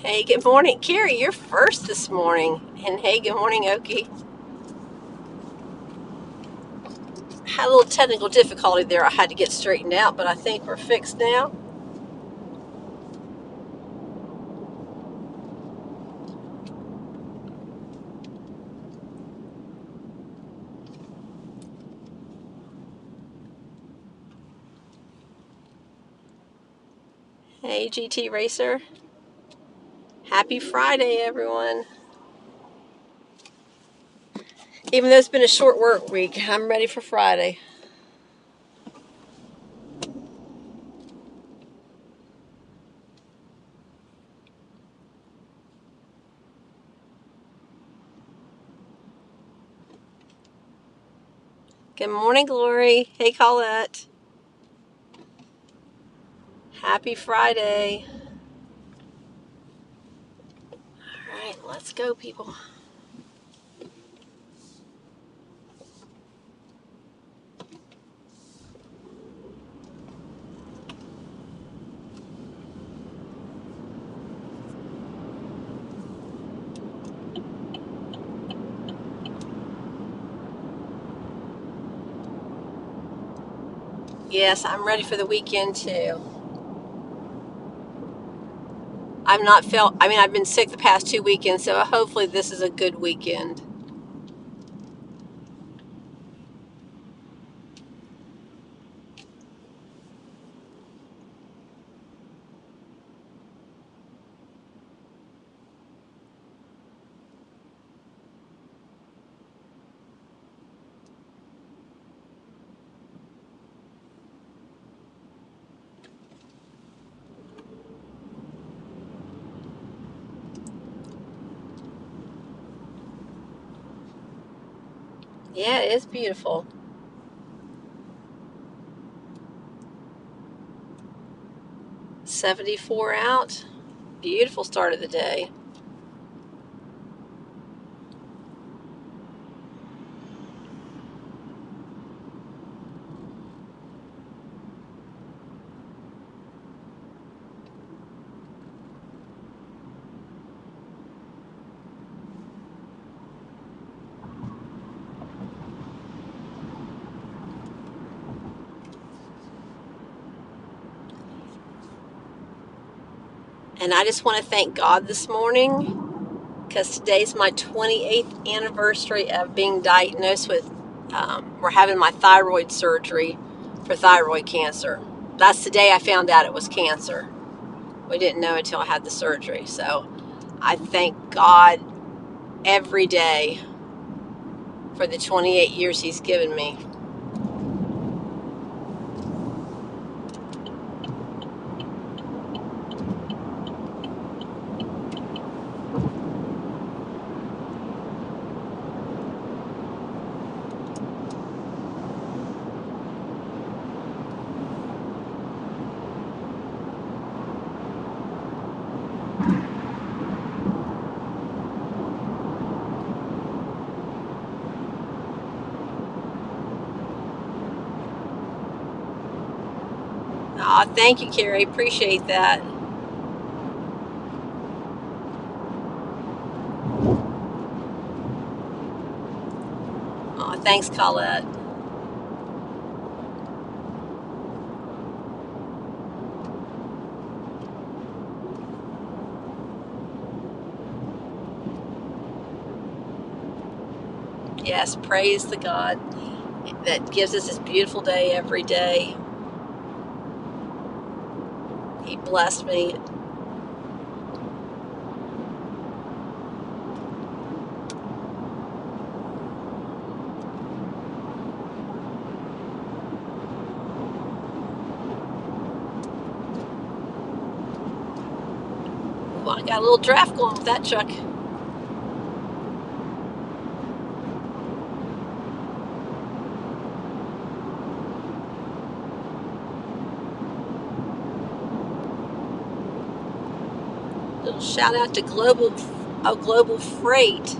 Hey, good morning. Carrie, you're first this morning. And hey, good morning, Oki. Had a little technical difficulty there I had to get straightened out, but I think we're fixed now. Hey, GT Racer. Happy Friday, everyone. Even though it's been a short work week, I'm ready for Friday. Good morning, Glory. Hey, Colette. Happy Friday. All right, let's go, people. Yes, I'm ready for the weekend, too. I've been sick the past 2 weekends, so hopefully this is a good weekend. Yeah, it is beautiful. 74 out. Beautiful start of the day. And I just want to thank God this morning because today's my 28th anniversary of being diagnosed with, we're having my thyroid surgery for thyroid cancer. That's the day I found out it was cancer. We didn't know until I had the surgery. So I thank God every day for the 28 years He's given me. Oh, thank you, Carrie. Appreciate that. Oh, thanks, Colette. Yes, praise the God that gives us this beautiful day every day. He blessed me. Well, I got a little draft going with that truck. Little shout out to Global Freight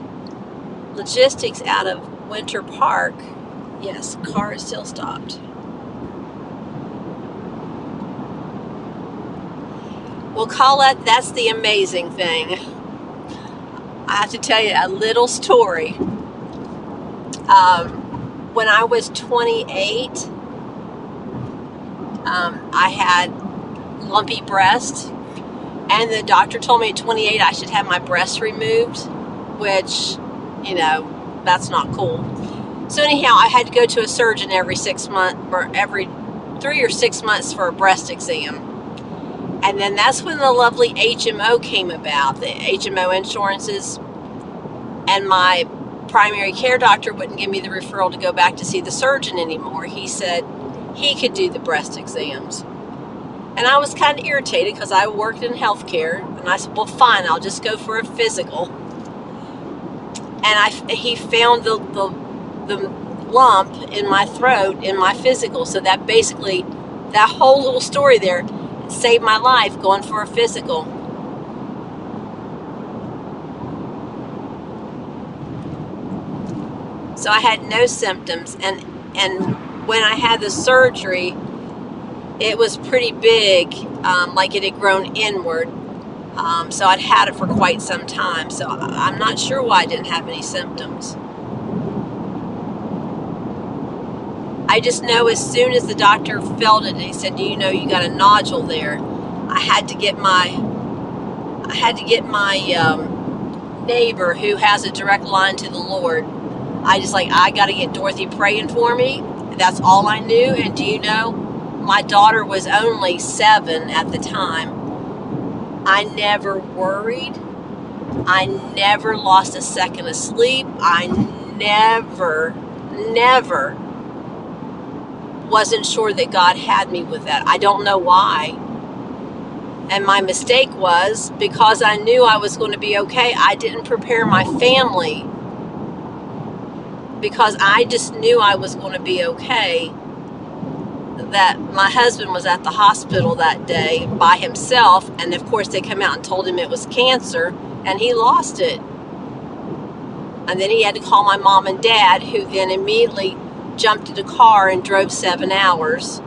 Logistics out of Winter Park. Yes, car is still stopped. Well, Colette, that's the amazing thing. I have to tell you a little story. When I was 28, I had lumpy breasts, and the doctor told me at 28 I should have my breasts removed, which, that's not cool. So anyhow, I had to go to a surgeon every 6 months, or every 3 or 6 months for a breast exam. And then that's when the lovely HMO came about, the HMO insurances. And my primary care doctor wouldn't give me the referral to go back to see the surgeon anymore. He said he could do the breast exams. And I was kind of irritated because I worked in healthcare. And I said, well, fine, I'll just go for a physical. And he found the lump in my throat in my physical. So that basically, that whole little story there saved my life, going for a physical. So I had no symptoms, and when I had the surgery, it was pretty big, like it had grown inward. So I'd had it for quite some time. So I'm not sure why I didn't have any symptoms. I just know as soon as the doctor felt it and he said, you got a nodule there, I had to get my neighbor who has a direct line to the Lord. I got to get Dorothy praying for me. That's all I knew. And do you know, my daughter was only 7 at the time. I never worried. I never lost a second of sleep. I never wasn't sure that God had me with that. I don't know why. And my mistake was, because I knew I was going to be okay, I didn't prepare my family, because I just knew I was going to be okay, that my husband was at the hospital that day by himself, and of course they come out and told him it was cancer, and he lost it. And then he had to call my mom and dad, who then immediately jumped in the car and drove 7 hours.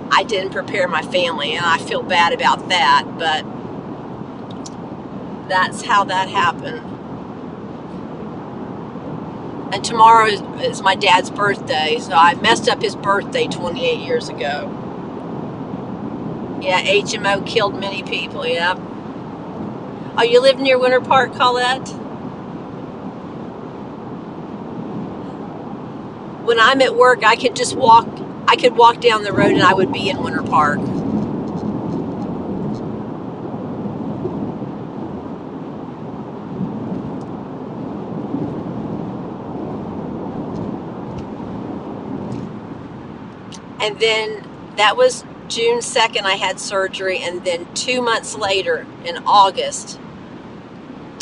I didn't prepare my family, and I feel bad about that, but that's how that happened. And tomorrow is my dad's birthday, so I messed up his birthday 28 years ago. Yeah, HMO killed many people, yeah. Oh, you live near Winter Park, Colette? When I'm at work, I could walk down the road and I would be in Winter Park. And then that was June 2nd, I had surgery, and then 2 months later, in August,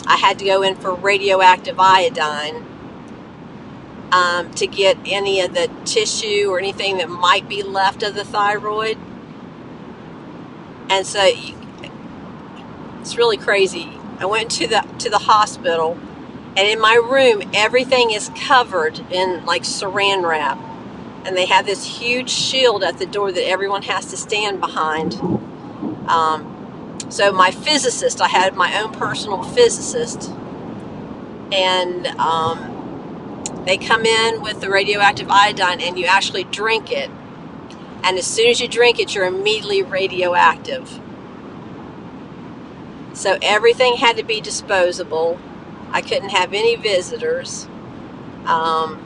I had to go in for radioactive iodine to get any of the tissue or anything that might be left of the thyroid. And so it's really crazy. I went to the hospital, and in my room, everything is covered in like saran wrap. And they have this huge shield at the door that everyone has to stand behind. So my physicist, I had my own personal physicist, and they come in with the radioactive iodine, and you actually drink it. And as soon as you drink it, you're immediately radioactive. So everything had to be disposable. I couldn't have any visitors. And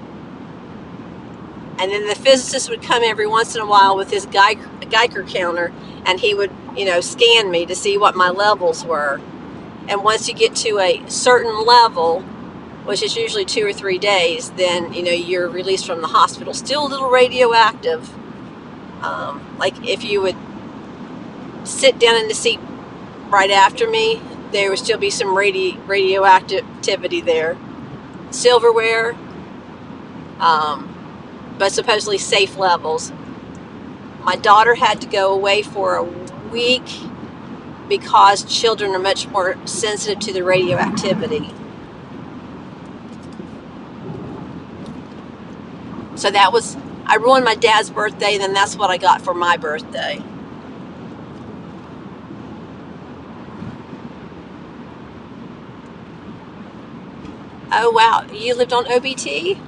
then the physicist would come every once in a while with his Geiger counter, and he would, scan me to see what my levels were. And once you get to a certain level, which is usually 2 or 3 days, then, you're released from the hospital. Still a little radioactive. Like if you would sit down in the seat right after me, there would still be some radioactivity there. Silverware, but supposedly safe levels. My daughter had to go away for a week because children are much more sensitive to the radioactivity. So I ruined my dad's birthday, and then that's what I got for my birthday. Oh, wow. You lived on OBT?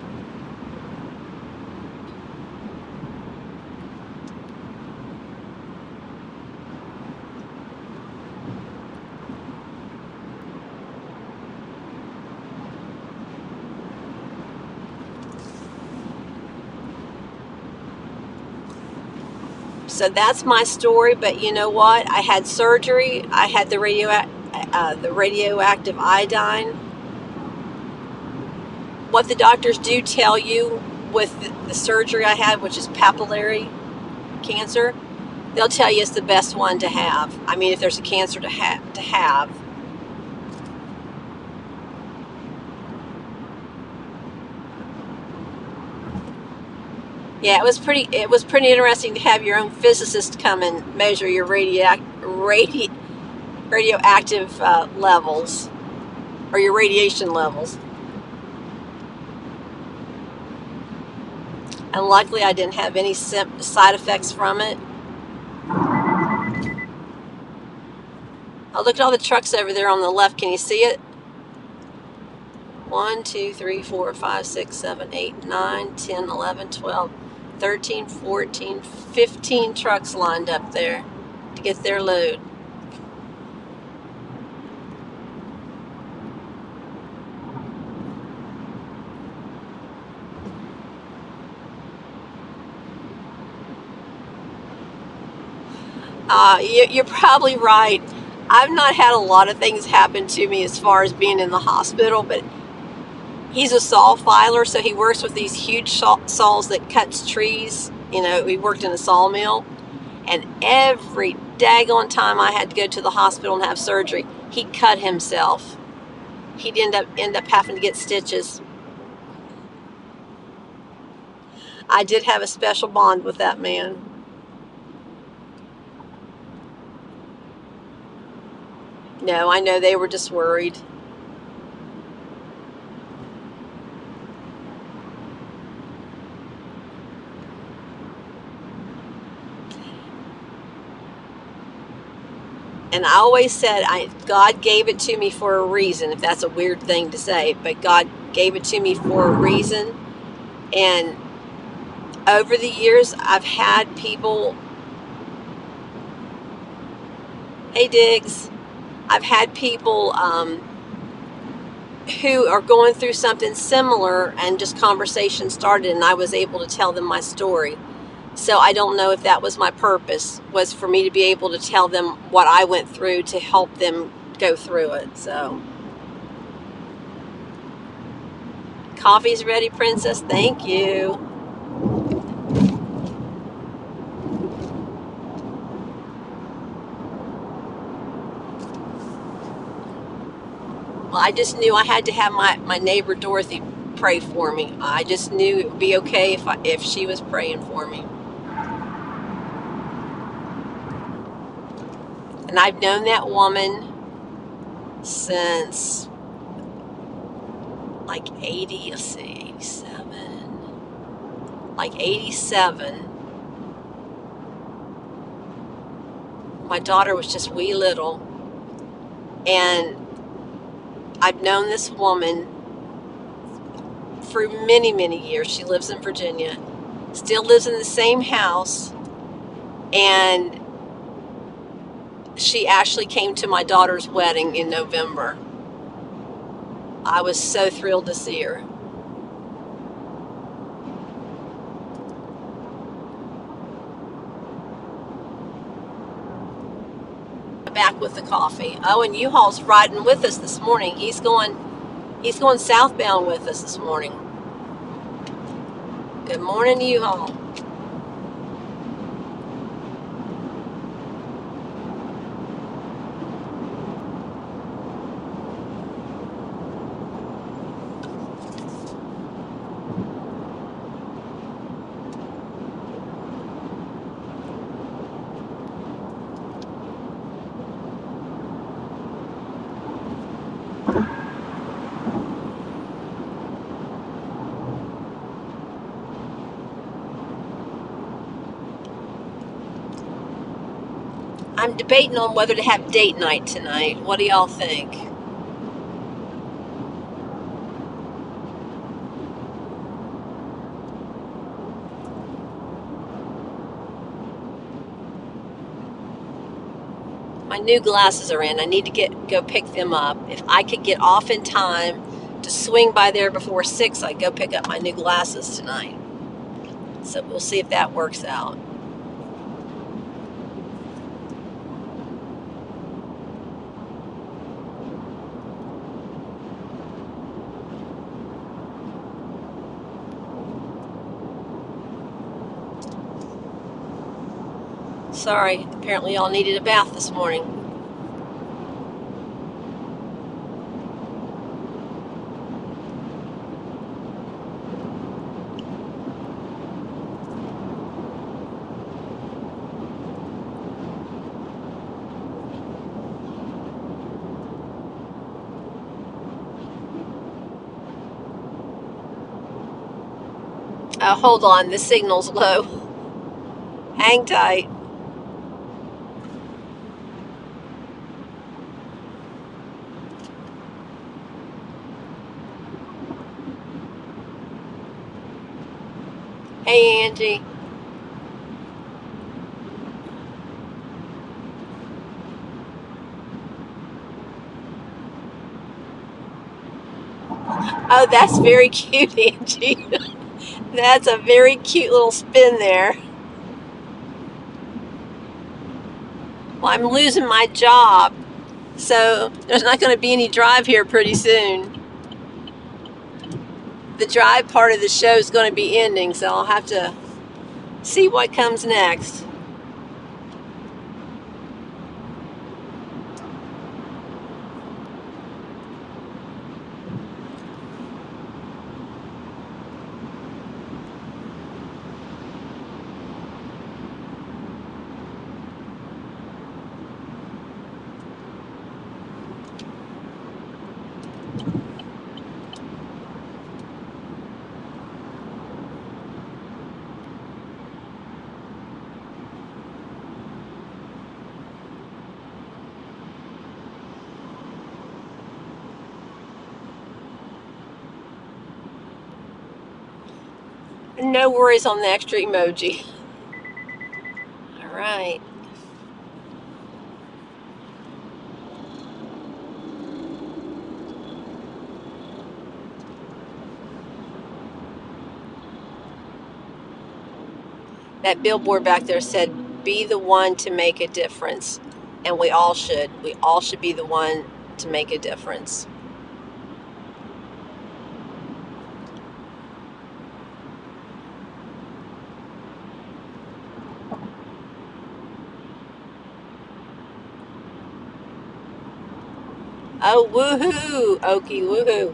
So that's my story. But you know what? I had surgery. I had the radioactive iodine. What the doctors do tell you with the surgery I had, which is papillary cancer, they'll tell you it's the best one to have. I mean, if there's a cancer to have. Yeah, it was pretty interesting to have your own physicist come and measure your radioactive levels, or your radiation levels. And luckily, I didn't have any side effects from it. Oh, look at all the trucks over there on the left. Can you see it? 1, 2, 3, 4, 5, 6, 7, 8, 9, 10, 11, 12, 13, 14, 15 trucks lined up there to get their load. You're probably right. I've not had a lot of things happen to me as far as being in the hospital, but he's a saw filer, so he works with these huge saws that cuts trees. You know, he worked in a sawmill, and every daggone time I had to go to the hospital and have surgery, he cut himself. He'd end up having to get stitches. I did have a special bond with that man. No, I know they were just worried. And I always said, God gave it to me for a reason, if that's a weird thing to say, but God gave it to me for a reason. And over the years, I've had people, hey Diggs, I've had people who are going through something similar, and just conversation started, and I was able to tell them my story. So I don't know if that was my purpose, was for me to be able to tell them what I went through to help them go through it. So coffee's ready, princess. Thank you. Well, I just knew I had to have my neighbor Dorothy pray for me. I just knew it would be okay if she was praying for me. And I've known that woman since like 80, let's see, 87. Like 87. My daughter was just wee little. And I've known this woman for many, many years. She lives in Virginia, still lives in the same house, and she actually came to my daughter's wedding in November. I was so thrilled to see her. Back with the coffee. Oh, and U-Haul's riding with us this morning. He's going southbound with us this morning. Good morning, U-Haul. I'm debating on whether to have date night tonight. What do y'all think? My new glasses are in. I need to go pick them up. If I could get off in time to swing by there before 6, I'd go pick up my new glasses tonight. So we'll see if that works out. Sorry, apparently y'all needed a bath this morning. Hold on, the signal's low. Hang tight. Hey, Angie. Oh, that's very cute, Angie. That's a very cute little spin there. Well, I'm losing my job, so there's not going to be any drive here pretty soon. The drive part of the show is going to be ending, so I'll have to see what comes next. No worries on the extra emoji. All right. That billboard back there said, "Be the one to make a difference." And we all should. We all should be the one to make a difference. Oh, woohoo, Okie, woohoo.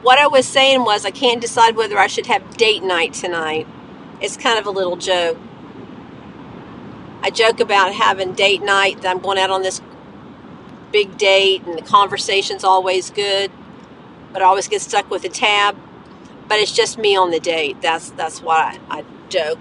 What I was saying was I can't decide whether I should have date night tonight. It's kind of a little joke. I joke about having date night, that I'm going out on this big date and the conversation's always good, but I always get stuck with a tab. But it's just me on the date. That's why I joke.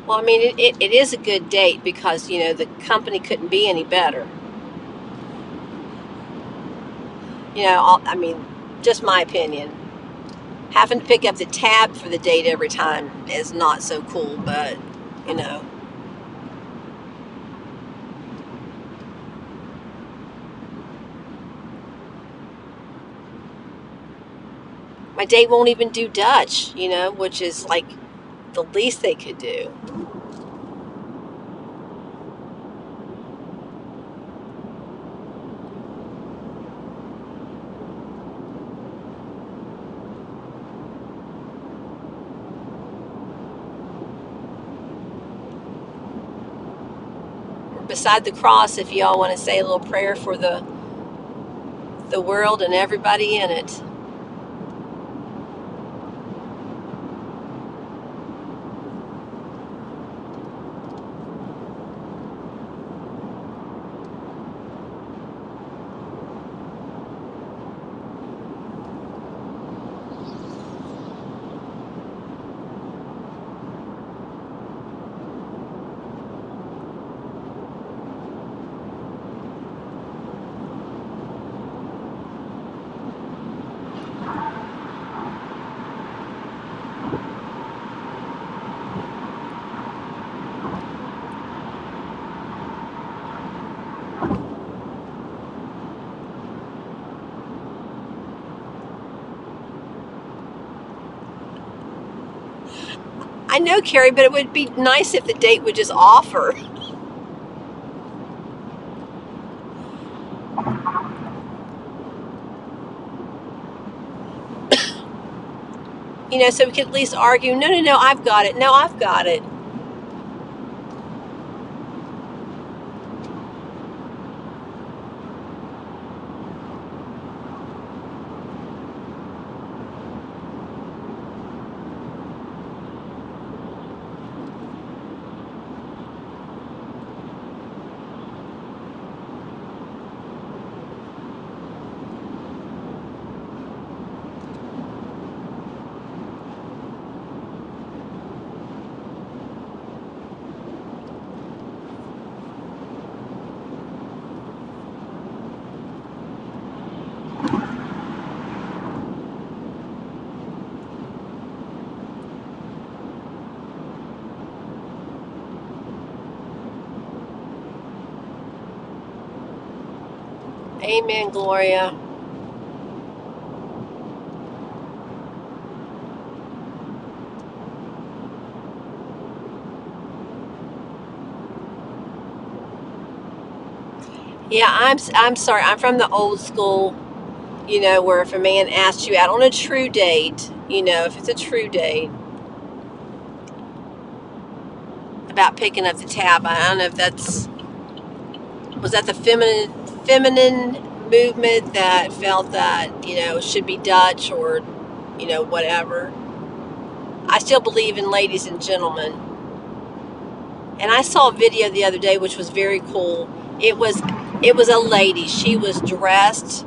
Well, I mean, it is a good date because, the company couldn't be any better. I mean, just my opinion. Having to pick up the tab for the date every time is not so cool, but, you know. My date won't even do Dutch, which is like the least they could do. beside the cross if y'all want to say a little prayer for the world and everybody in it. I know, Carrie, but it would be nice if the date would just offer. So we could at least argue, no, I've got it. No, I've got it. Amen, Gloria. Yeah, I'm sorry. I'm from the old school, where if a man asks you out on a true date, if it's a true date, about picking up the tab. I don't know if was that the feminine movement that felt that, it should be Dutch or, whatever. I still believe in ladies and gentlemen. And I saw a video the other day which was very cool. It was a lady. She was dressed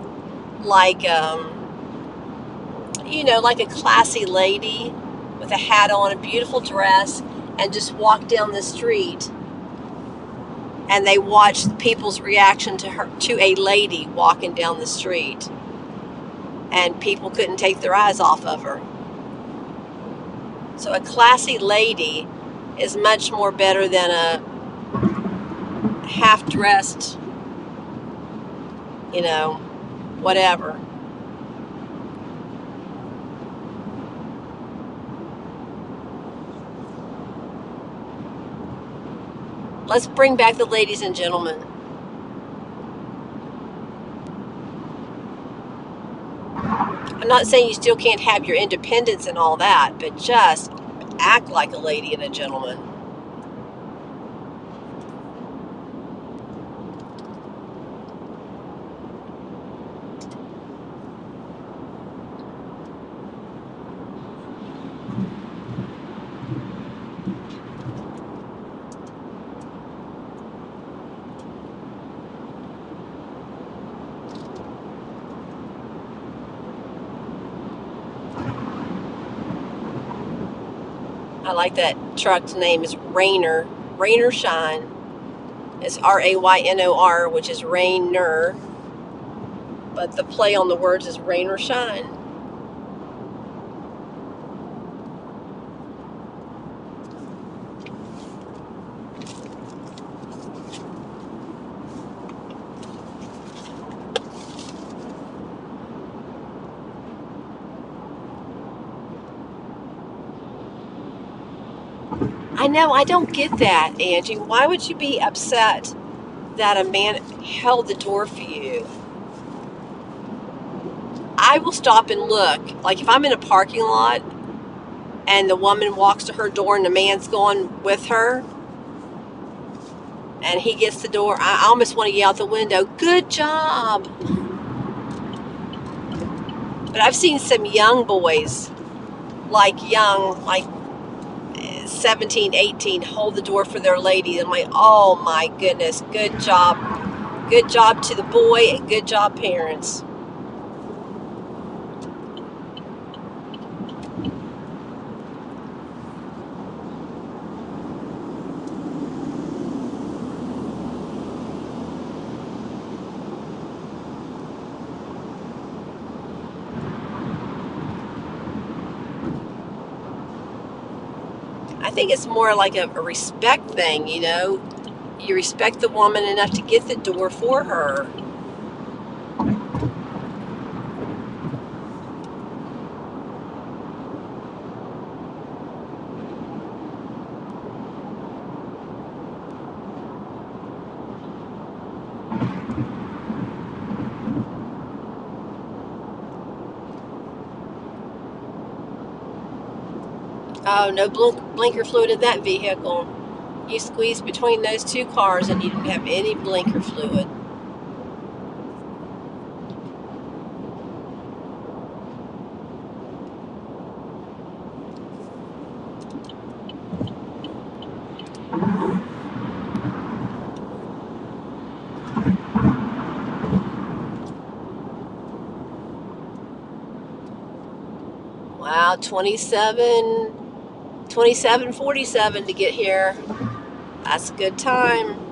like like a classy lady with a hat on, a beautiful dress, and just walked down the street. And they watched people's reaction to a lady walking down the street. And people couldn't take their eyes off of her. So a classy lady is much more better than a half-dressed, whatever. Let's bring back the ladies and gentlemen. I'm not saying you still can't have your independence and all that, but just act like a lady and a gentleman. I like that truck's name is Raynor. Raynor Shine. It's Raynor, which is Raynor. But the play on the words is Raynor Shine. I know, I don't get that, Angie. Why would you be upset that a man held the door for you? I will stop and look. Like if I'm in a parking lot and the woman walks to her door and the man's going with her, and and he gets the door. I almost want to yell out the window, "Good job!" But I've seen some young boys, like 17, 18, hold the door for their lady. I'm like, oh my goodness, good job. Good job to the boy and good job, parents. I think it's more like a respect thing, you know. You respect the woman enough to get the door for her. Oh, no blinker fluid in that vehicle. You squeeze between those two cars and you didn't have any blinker fluid. Wow, 27:47 to get here. That's a good time.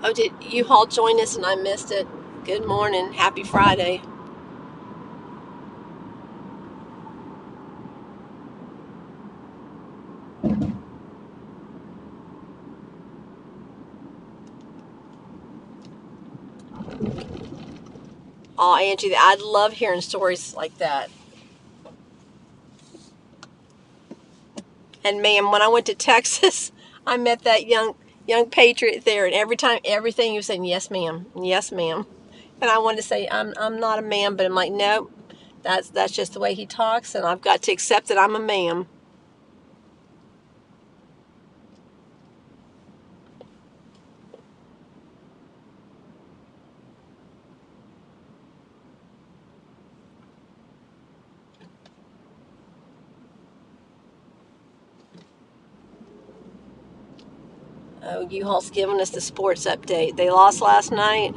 Oh, did U-Haul join us and I missed it? Good morning. Happy Friday. Oh, Angie, I love hearing stories like that. And ma'am, when I went to Texas, I met that young patriot there, and every time, everything he was saying, "Yes, ma'am. Yes, ma'am." And I wanted to say, I'm not a ma'am, but I'm like, nope, that's just the way he talks, and I've got to accept that I'm a ma'am. Oh, U-Haul's giving us the sports update. They lost last night.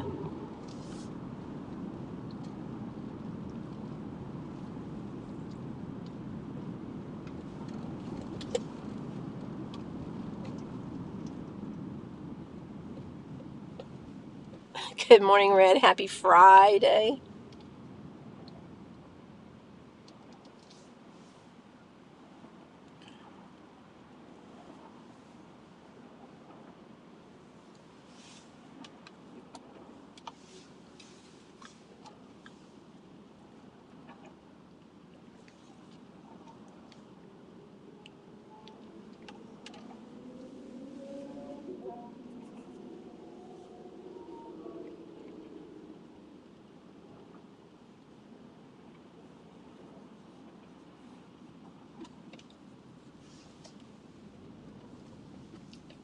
Good morning, Red. Happy Friday.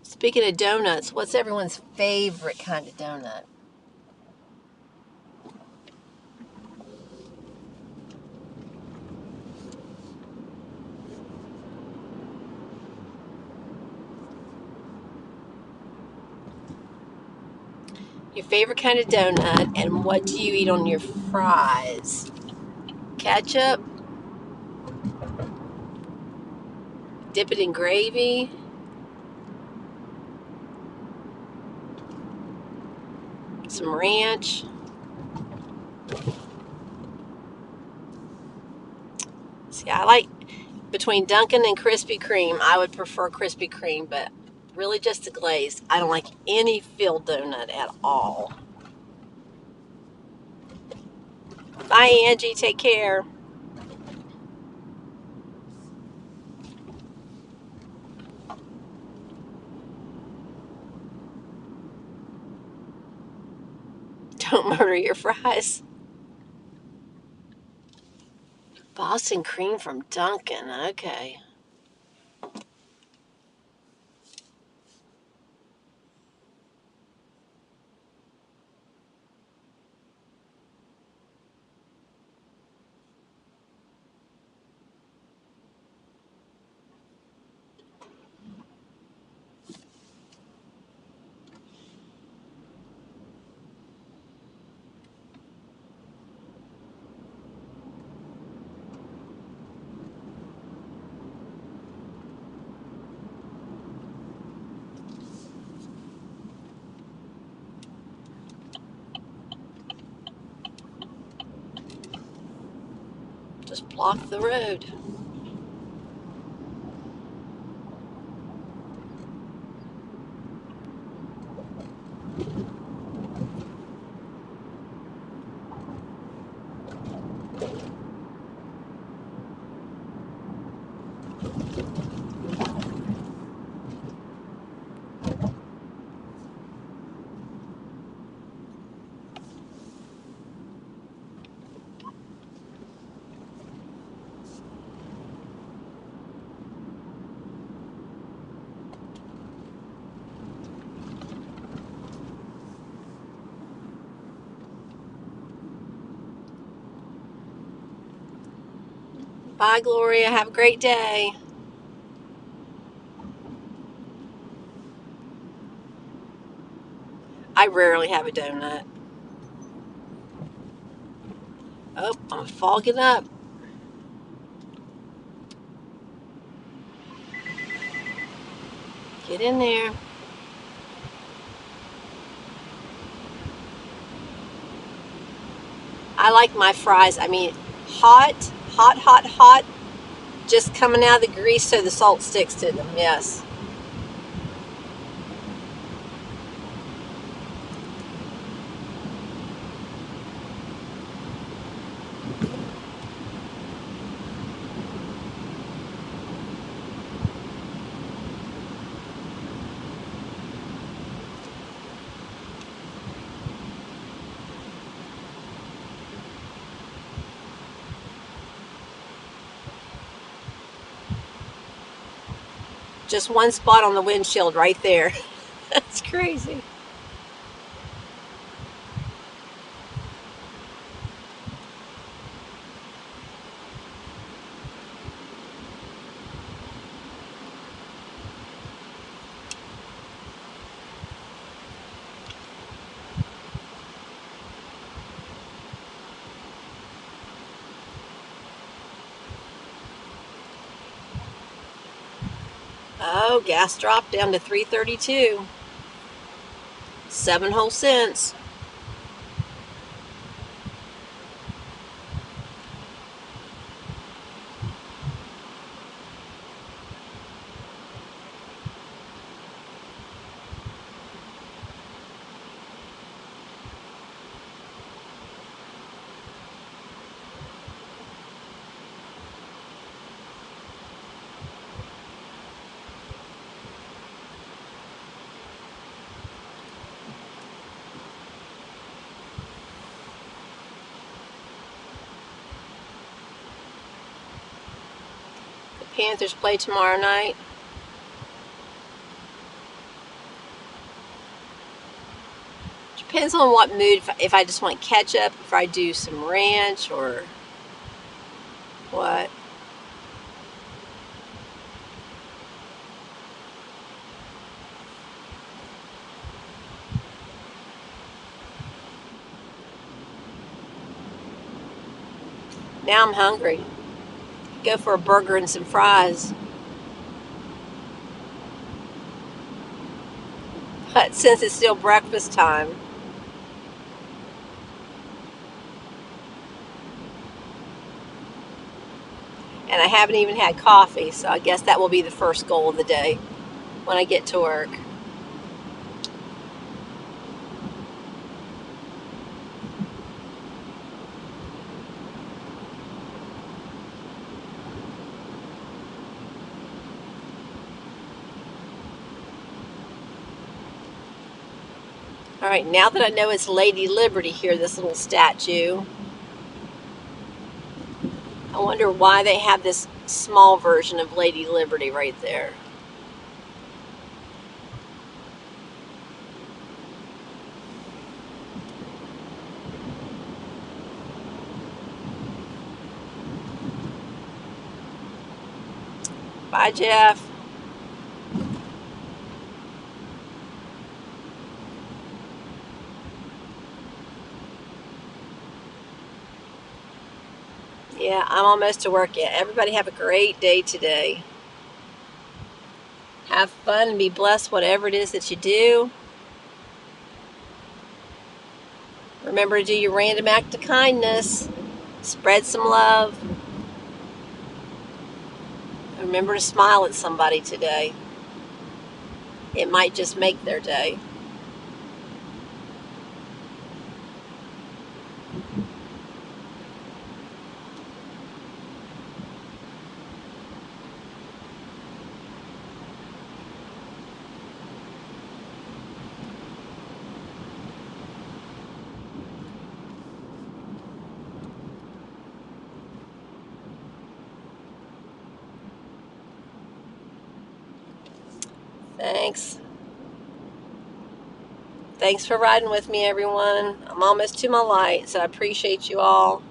Speaking of donuts, what's everyone's favorite kind of donut? Your favorite kind of donut, and what do you eat on your fries? Ketchup? Dip it in gravy? Some ranch? See, I like between Dunkin' and Krispy Kreme. I would prefer Krispy Kreme, but really just the glaze. I don't like any filled donut at all. Bye, Angie. Take care. Don't murder your fries. Boston cream from Dunkin'. Okay. Just block the road. Bye, Gloria. Have a great day. I rarely have a donut. Oh, I'm fogging up. Get in there. I like my fries. I mean, hot, hot, hot, hot. Just coming out of the grease so the salt sticks to them. Yes. Just one spot on the windshield right there. That's crazy. Oh, gas dropped down to 3.32. 7 whole cents. The Panthers play tomorrow night. Depends on what mood. If I just want ketchup, if I do some ranch or what. Now I'm hungry. Go for a burger and some fries. But since it's still breakfast time, and I haven't even had coffee, so I guess that will be the first goal of the day when I get to work. All right, now that I know it's Lady Liberty here, this little statue, I wonder why they have this small version of Lady Liberty right there. Bye, Jeff. Yeah, I'm almost to work yet. Everybody have a great day today. Have fun and be blessed whatever it is that you do. Remember to do your random act of kindness. Spread some love. Remember to smile at somebody today. It might just make their day. Thanks. Thanks for riding with me, everyone. I'm almost to my light, so I appreciate you all.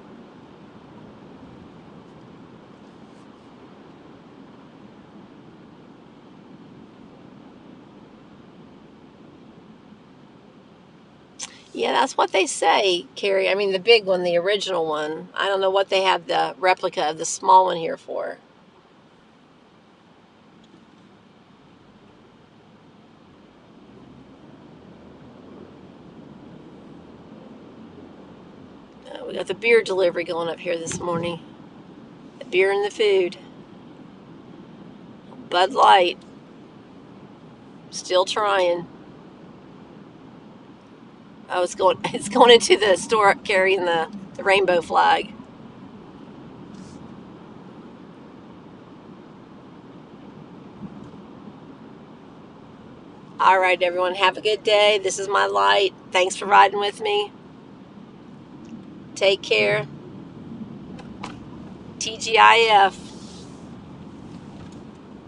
Yeah, that's what they say, Carrie. I mean, the big one, the original one. I don't know what they have the replica of the small one here for. We got the beer delivery going up here this morning. The beer and the food. Bud Light. Still trying. Oh, it's going. It's going into the store carrying the rainbow flag. All right, everyone. Have a good day. This is my light. Thanks for riding with me. Take care. TGIF.